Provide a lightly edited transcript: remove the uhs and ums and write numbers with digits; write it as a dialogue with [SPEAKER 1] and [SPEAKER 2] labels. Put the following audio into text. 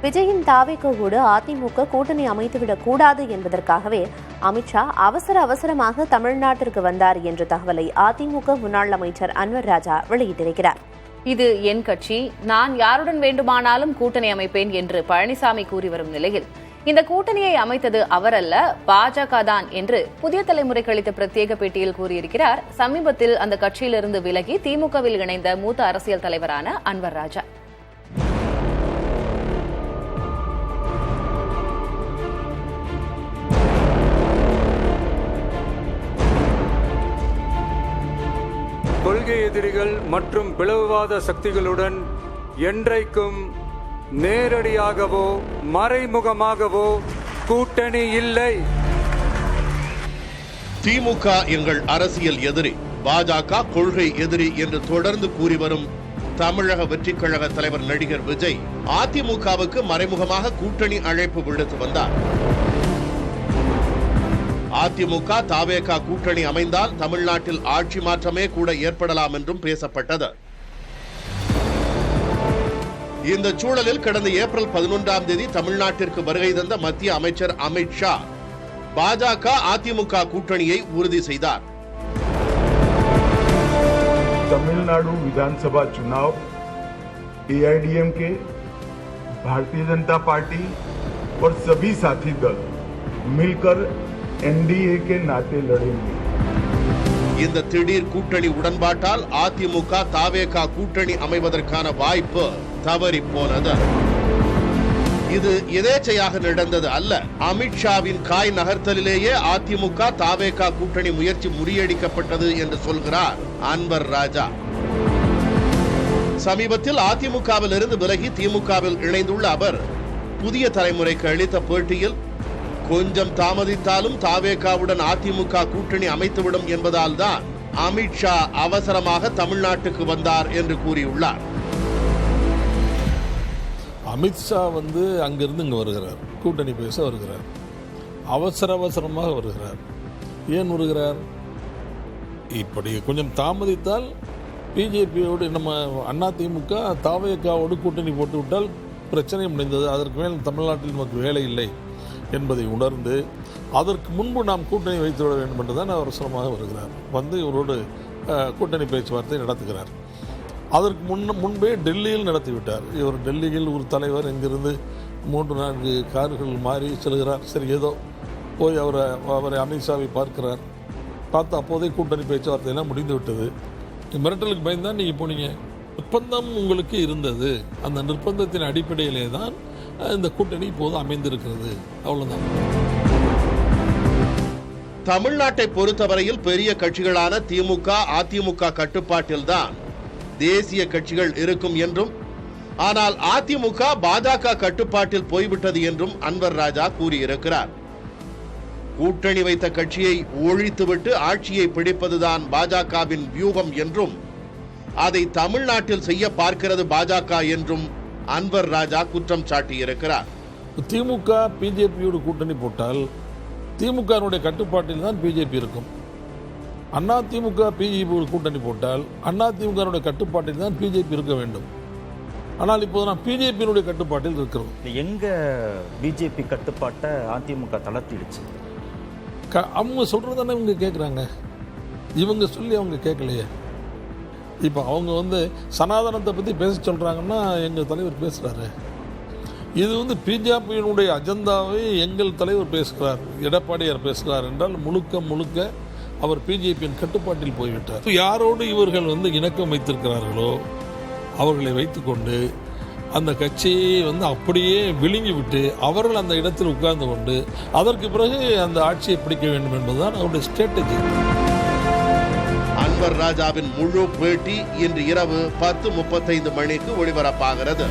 [SPEAKER 1] விஜயின் தாவேக்கோடு அதிமுக கூட்டணி அமைத்துவிடக் கூடாது என்பதற்காகவே அமித்ஷா அவசரமாக தமிழ்நாட்டிற்கு வந்தார் என்ற தகவலை அதிமுக முன்னாள் அமைச்சர் அன்வர் ராஜா வெளியிட்டிருக்கிறார்.
[SPEAKER 2] இது என் கட்சி, நான் யாருடன் வேண்டுமானாலும் கூட்டணி அமைப்பேன் என்று பழனிசாமி கூறி வரும் நிலையில் இந்த கூட்டணியை அமைத்தது அவரல்ல, பாஜக தான் என்று புதிய தலைமுறைக்கு அளித்த பிரத்யேக பேட்டியில் கூறியிருக்கிறார் சமீபத்தில் அந்த கட்சியிலிருந்து விலகி திமுகவில் இணைந்த மூத்த அரசியல் தலைவரான அன்வர் ராஜா.
[SPEAKER 3] கொள்கை எதிரிகள் மற்றும் பிளவுவாத சக்திகளுடன் என்றைக்கும் நேரடியாகவோ மறைமுகமாகவோ கூட்டணி இல்லை.
[SPEAKER 4] திமுக எங்கள் அரசியல் எதிரி, பாஜக கொள்கை எதிரி என்று தொடர்ந்து கூறி வரும் தமிழக வெற்றிக் கழக தலைவர் நடிகர் விஜய் அதிமுகவுக்கு மறைமுகமாக கூட்டணி அழைப்பு விடுத்து வந்தார். அதிமுக தாவேகா கூட்டணி அமைந்தால் தமிழ்நாட்டில் ஆட்சி மாற்றமே கூட ஏற்படலாம் என்றும் பேசப்பட்டது. இந்த சூழலில் கடந்த ஏப்ரல் 11ஆம் தேதி தமிழ்நாட்டிற்கு வருகை தந்த மத்திய அமைச்சர் அமித்ஷா பாஜக அதிமுக கூட்டணியை உறுதி செய்தார்.
[SPEAKER 5] तमिलनाडु विधानसभा चुनाव एआईडीएमके, भारतीय जनता पार्टी और सभी साथी दल मिलकर एनडीए के नाते लड़ेंगे.
[SPEAKER 4] இந்த திடீர் கூட்டணி உடன்பாட்டால் அதிமுக தாவேகா கூட்டணி அமைவதற்கான வாய்ப்பு தவறி போனது. இது எதேச்சையாக நடந்தது அல்ல. அமித்ஷாவின் காய் நகர்த்தலிலேயே அதிமுக தாவேகா கூட்டணி முயற்சி முறியடிக்கப்பட்டது என்று சொல்கிறார் அன்வர் ராஜா. சமீபத்தில் அதிமுகவில் இருந்து விலகி திமுகவில் இணைந்துள்ள அவர் புதிய தலைமுறைக்கு அளித்த பேட்டியில் கொஞ்சம் தாமதித்தாலும் தாவேகாவுடன் அதிமுக கூட்டணி அமைத்துவிடும் என்பதால் தான் அமித்ஷா அவசரமாக தமிழ்நாட்டுக்கு வந்தார் என்று கூறியுள்ளார்.
[SPEAKER 6] அமித்ஷா அங்கிருந்து இங்கே வருகிறார், கூட்டணி பேச வருகிறார், அவசரமாக வருகிறார். ஏன் வருகிறார்? இப்படி கொஞ்சம் தாமதித்தால் பிஜேபியோடு நம்ம அதிமுக தாவேகாவோடு கூட்டணி போட்டு விட்டால் பிரச்சனை முடிந்தது, அதற்கு மேல் தமிழ்நாட்டில் நமக்கு வேலை இல்லை என்பதை உணர்ந்து அதற்கு முன்பு நாம் கூட்டணி வைத்துவிட வேண்டும் என்று தான் அவசரமாக வருகிறார். இவரோடு கூட்டணி பேச்சுவார்த்தை நடத்துகிறார். அதற்கு முன்பே டெல்லியில் நடத்திவிட்டார். இவர் டெல்லியில் ஒரு தலைவர் இங்கிருந்து 3-4 கார்கள் மாறி செல்கிறார். சரி, ஏதோ போய் அவரை அமித்ஷாவை பார்க்கிறார். பார்த்து அப்போதே கூட்டணி பேச்சுவார்த்தையெல்லாம் முடிந்து விட்டது. மிரட்டலுக்கு பயந்தான் நீங்கள் போனீங்க. நிர்பந்தம் உங்களுக்கு இருந்தது, அந்த நிர்பந்தத்தின் அடிப்படையிலே தான் இந்த கூட்டணி இப்போது அமைந்திருக்கிறது. அவ்வளவுதான்.
[SPEAKER 4] தமிழ்நாட்டை பொறுத்தவரையில் பெரிய கட்சிகளான திமுக அதிமுக கட்டுப்பாட்டில்தான் தேசிய கட்சிகள் இருக்கும் என்றும், ஆனால் அதிமுக பாஜக கட்டுப்பாட்டில் போய்விட்டது என்றும் அன்வர் ராஜா கூறியிருக்கிறார். கூட்டணி வைத்த கட்சியை ஒழித்துவிட்டு ஆட்சியை பிடிப்பதுதான் பாஜகவின் வியூகம் என்றும், அதை தமிழ்நாட்டில் செய்ய பார்க்கிறது பாஜக என்றும் அன்வர் ராஜா குற்றம் சாட்டியிருக்கிறார்.
[SPEAKER 6] திமுக பிஜேபியோடு கூட்டணி போட்டால் திமுகனுடைய கட்டுப்பாட்டில் தான் பிஜேபி இருக்கும். அதிமுக பிஜேபி கூட்டணி போட்டால் அதிமுக கட்டுப்பாட்டில் தான் பிஜேபி இருக்க வேண்டும். ஆனால் இப்போது நான் பிஜேபியினுடைய கட்டுப்பாட்டில் இருக்கிறோம்.
[SPEAKER 7] எங்க பிஜேபி கட்டுப்பாட்டை அதிமுக தளர்த்திடுச்சு.
[SPEAKER 6] அவங்க சொல்றதானே இவங்க கேட்குறாங்க, இவங்க சொல்லி அவங்க கேட்கலையே. இப்போ அவங்க சனாதனத்தை பற்றி பேச சொல்கிறாங்கன்னா எங்கள் தலைவர் பேசுகிறாரு. இது பிஜேபியினுடைய அஜெண்டாவை எங்கள் தலைவர் பேசுகிறார், எடப்பாடியார் பேசுகிறார் என்றால் முழுக்க அவர் பிஜேபியின் கட்டுப்பாட்டில் போய்விட்டார். யாரோடு இவர்கள் இணக்கம் வைத்திருக்கிறார்களோ அவர்களை வைத்துக்கொண்டு அந்த கட்சியை அப்படியே விழுங்கி விட்டு அவர்கள் அந்த இடத்தில் உட்கார்ந்து கொண்டு அதற்கு பிறகு அந்த ஆட்சியை பிடிக்க வேண்டும் என்பதுதான் அவருடைய ஸ்ட்ராட்டஜி.
[SPEAKER 4] அன்வர் ராஜாவின் முழு பேட்டி இன்று இரவு 10:35 மணிக்கு ஒளிபரப்பாகிறது.